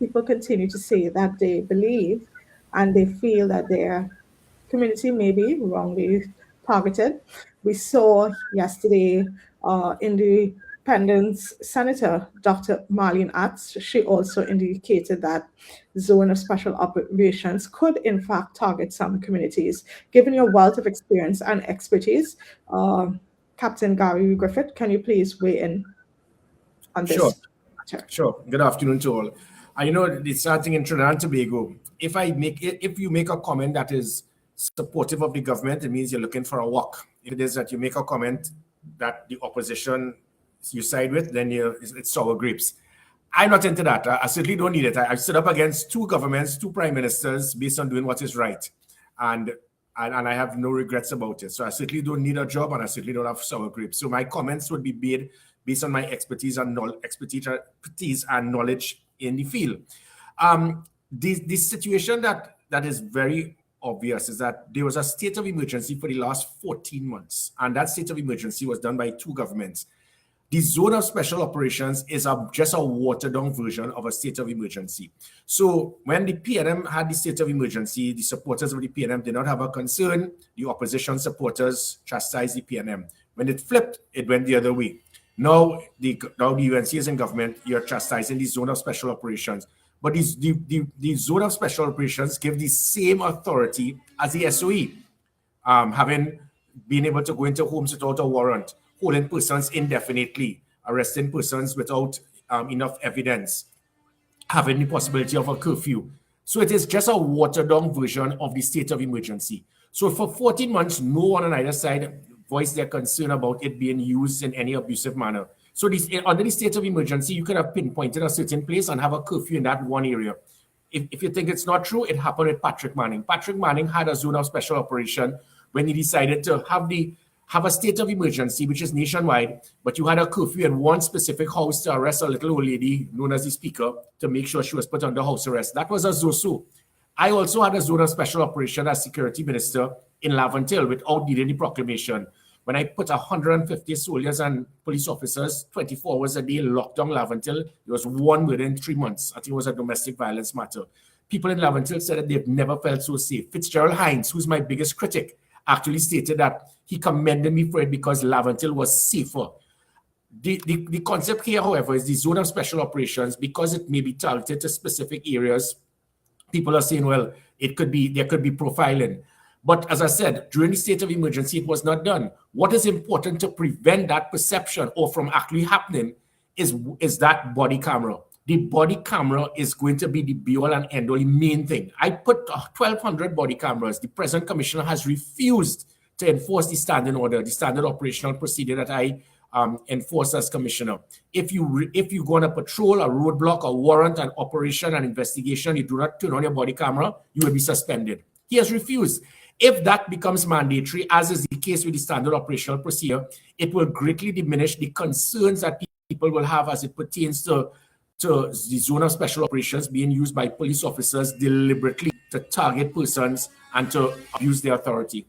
people continue to say that they believe and they feel that their community may be wrongly targeted. We saw yesterday Independence Senator Dr. Marlene Atz. She also indicated that zone of special operations could in fact target some communities. Given your wealth of experience and expertise, uh, Captain Gary Griffith, can you please weigh in on Sure, this matter? sure. Good afternoon to all. It's starting in Trinidad and Tobago. If you make a comment that is supportive of the government, it means you're looking for a walk. If it is that you make a comment that the opposition you side with, then it's sour grapes. I'm not into that. I certainly don't need it. I've stood up against two governments, two prime ministers, based on doing what is right, and and I have no regrets about it. So I certainly don't need a job, and I certainly don't have sour grapes. So my comments would be made based on my expertise and knowledge in the field. The situation that is very obvious is that there was a state of emergency for the last 14 months, and that state of emergency was done by two governments. The zone of special operations is just a watered-down version of a state of emergency. So when the PNM had the state of emergency, the supporters of the PNM did not have a concern. The opposition supporters chastised the PNM. When it flipped, it went the other way. Now the UNC is in government, you're chastising the zone of special operations. But the zone of special operations give the same authority as the SOE, having been able to go into homes without a warrant, holding persons indefinitely, arresting persons without enough evidence, having the possibility of a curfew. So it is just a watered-down version of the state of emergency. So for 14 months, no one on either side voiced their concern about it being used in any abusive manner. So under the state of emergency, you could have pinpointed a certain place and have a curfew in that one area. If you think it's not true, it happened with Patrick Manning. Patrick Manning had a zone of special operation when he decided to have a state of emergency, which is nationwide, but you had a curfew in one specific house to arrest a little old lady known as the speaker to make sure she was put under house arrest. That was a ZOSU. I also had a zone of special operation as security minister in Laventille without needing the proclamation. When I put 150 soldiers and police officers 24 hours a day locked down Laventille, there was one murder in 3 months. I think it was a domestic violence matter. People in Laventille said that they've never felt so safe. Fitzgerald Hines, who's my biggest critic, actually stated that he commended me for it because Laventille was safer. The concept here, however, is the zone of special operations, because it may be targeted to specific areas. People are saying, well, there could be profiling. But as I said, during the state of emergency, it was not done. What is important to prevent that perception or from actually happening is that body camera. The body camera is going to be the be-all and end-all, the main thing. I put 1,200 body cameras. The present commissioner has refused to enforce the standing order, the standard operational procedure that I enforce as commissioner. If you go on a patrol, a roadblock, a warrant, an operation, an investigation, you do not turn on your body camera, you will be suspended. He has refused. If that becomes mandatory, as is the case with the standard operational procedure, it will greatly diminish the concerns that people will have as it pertains to the zone of special operations being used by police officers deliberately to target persons and to abuse their authority.